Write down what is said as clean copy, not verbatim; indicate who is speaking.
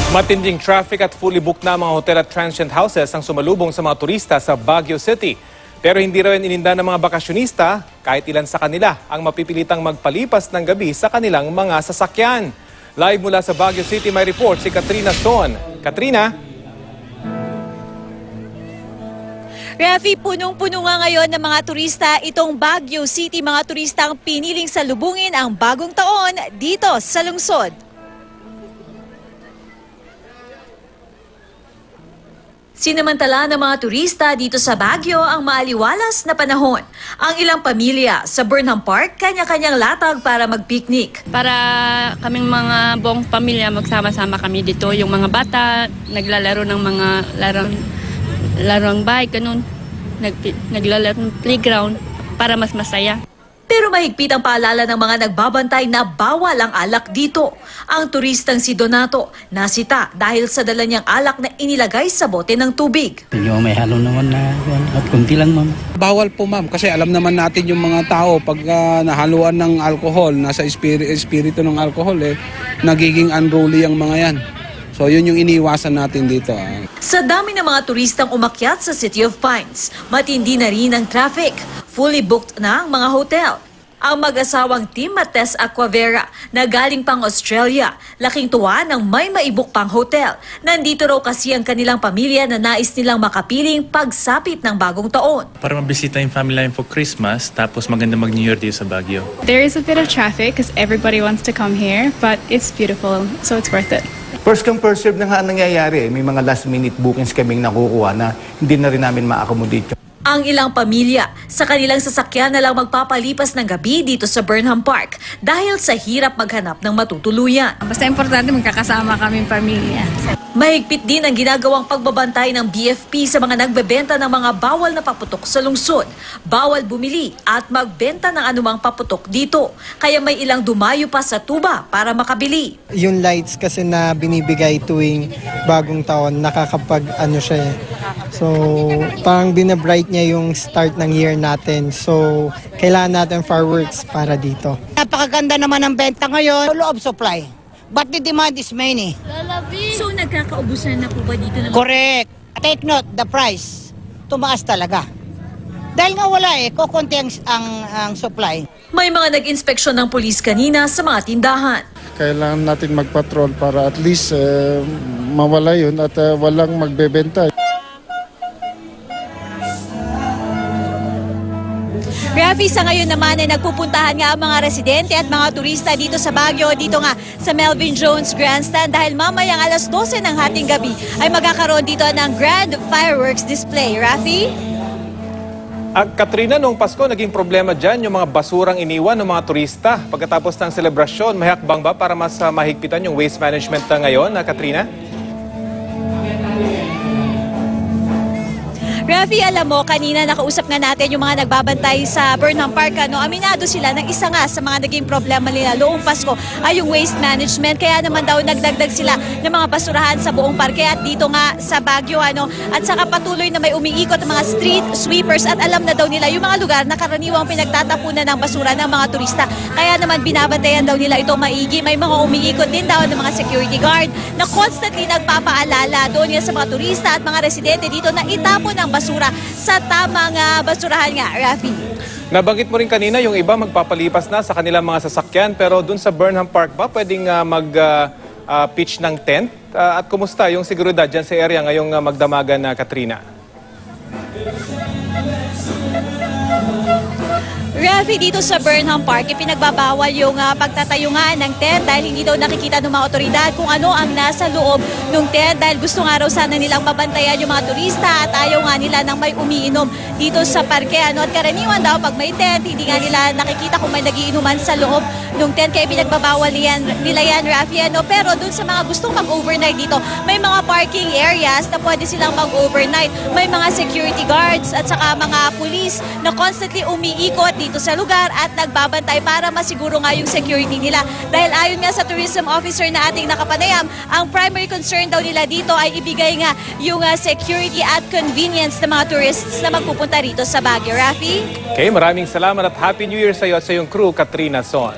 Speaker 1: Matinding traffic at fully booked na mga hotel at transient houses ang sumalubong sa mga turista sa Baguio City. Pero hindi raw ininda ng mga bakasyonista, kahit ilan sa kanila ang mapipilitang magpalipas ng gabi sa kanilang mga sasakyan. Live mula sa Baguio City may report si Katrina Son. Katrina?
Speaker 2: Rafi, punong-puno nga ngayon ng mga turista itong Baguio City. Mga turista ang piniling salubungin ang bagong taon dito sa lungsod. Sinamantala ng mga turista dito sa Baguio ang maaliwalas na panahon. Ang ilang pamilya sa Burnham Park, kanya-kanyang latag para mag-picnic.
Speaker 3: Para kaming mga buong pamilya magsama-sama kami dito. Yung mga bata, naglalaro ng mga larong bike, ganun. Naglalaro ng playground para mas masaya.
Speaker 2: Pero mahigpit ang paalala ng mga nagbabantay na bawal ang alak dito. Ang turistang si Donato nasita dahil sa dala niyang alak na inilagay sa bote ng tubig.
Speaker 4: Yung may halo naman na at kunti lang, ma'am.
Speaker 5: Bawal po, ma'am, kasi alam naman natin yung mga tao pag nahaluan ng alcohol, nasa espiritu ng alcohol, nagiging unruly ang mga yan. So yun yung iniwasan natin dito.
Speaker 2: Sa dami ng mga turistang umakyat sa City of Pines, matindi na rin ang traffic. Fully booked na ang mga hotel. Ang mag-asawang Tim Mates Aquavera na galing pang Australia, laking tuwa ng may maibuk pang hotel. Nandito raw kasi ang kanilang pamilya na nais nilang makapiling pagsapit ng bagong taon.
Speaker 6: Para mabisita yung family namin for Christmas, tapos maganda mag-New Year dito sa Baguio.
Speaker 7: There is a bit of traffic because everybody wants to come here, but it's beautiful, so it's worth it.
Speaker 8: First come, first serve na nga nangyayari. May mga last minute bookings kaming nakukuha na hindi na rin namin ma-accommodate.
Speaker 2: Ang ilang pamilya sa kanilang sasakyan na lang magpapalipas ng gabi dito sa Burnham Park dahil sa hirap maghanap ng matutuluyan.
Speaker 7: Basta importante magkakasama kaming pamilya.
Speaker 2: Mahigpit din ang ginagawang pagbabantay ng BFP sa mga nagbebenta ng mga bawal na paputok sa lungsod. Bawal bumili at magbenta ng anumang paputok dito. Kaya may ilang dumayo pa sa tuba para makabili.
Speaker 9: Yung lights kasi na binibigay tuwing bagong taon, siya eh. So, parang binabright niya yung start ng year natin. So, kailangan natin fireworks para dito.
Speaker 10: Napakaganda naman ang benta ngayon. Full of supply. But the demand is many.
Speaker 2: So, nagkakaubusan na po ba dito?
Speaker 10: Correct. Take note, the price. Tumaas talaga. Dahil nga wala kukunti ang supply.
Speaker 2: May mga nag-inspeksyon ng pulis kanina sa mga tindahan.
Speaker 11: Kailangan natin magpatrol para at least mawala yun at walang magbebenta.
Speaker 2: Rafi, sa ngayon naman ay nagpupuntahan nga ang mga residente at mga turista dito sa Baguio, dito nga sa Melvin Jones Grandstand dahil mamayang alas 12 ng hating gabi ay magkakaroon dito ng grand fireworks display. Rafi?
Speaker 1: Katrina, noong Pasko, naging problema dyan yung mga basurang iniwan ng mga turista. Pagkatapos ng selebrasyon, may hakbang ba para mas mahigpitan yung waste management ngayon, Katrina?
Speaker 2: Rafi, alam mo, kanina nakausap nga natin yung mga nagbabantay sa Burnham Park. Aminado sila ng isa nga sa mga naging problema nila noong Pasko ay yung waste management. Kaya naman daw nagdagdag sila ng mga basurahan sa buong parke at dito nga sa Baguio. At saka patuloy na may umiikot ang mga street sweepers at alam na daw nila yung mga lugar na karaniwang pinagtatapunan ng basura ng mga turista. Kaya naman binabantayan daw nila ito maigi. May mga umiikot din daw ng mga security guard na constantly nagpapaalala doon nga sa mga turista at mga residente dito na itapon ang basura sa tamang basurahan nga, Rafi.
Speaker 1: Nabanggit mo rin kanina yung iba magpapalipas na sa kanilang mga sasakyan pero dun sa Burnham Park ba pwedeng mag-pitch ng tent? At kumusta yung seguridad dyan sa area ngayong magdamagan na Katrina?
Speaker 2: Rafi, dito sa Burnham Park, ipinagbabawal yung pagtatayo nga ng tent dahil hindi daw nakikita ng mga otoridad kung ano ang nasa loob ng tent dahil gusto nga raw sana nilang mabantayan yung mga turista at ayaw nga nila nang may umiinom dito sa parke. At karaniwan daw pag may tent, hindi nga nila nakikita kung may nagiinuman sa loob ng tent kaya pinagbabawal nila yan, Rafi. Pero dun sa mga gustong mag-overnight dito, may mga parking areas na pwede silang mag-overnight. May mga security guards at saka mga police na constantly umiikot dito sa lugar at nagbabantay para masiguro nga yung security nila. Dahil ayon nga sa tourism officer na ating nakapanayam, ang primary concern daw nila dito ay ibigay nga yung security at convenience ng mga tourists na magpupunta rito sa Baguio. Rafi?
Speaker 1: Okay, maraming salamat at Happy New Year sa iyo at sa iyong crew, Katrina Son.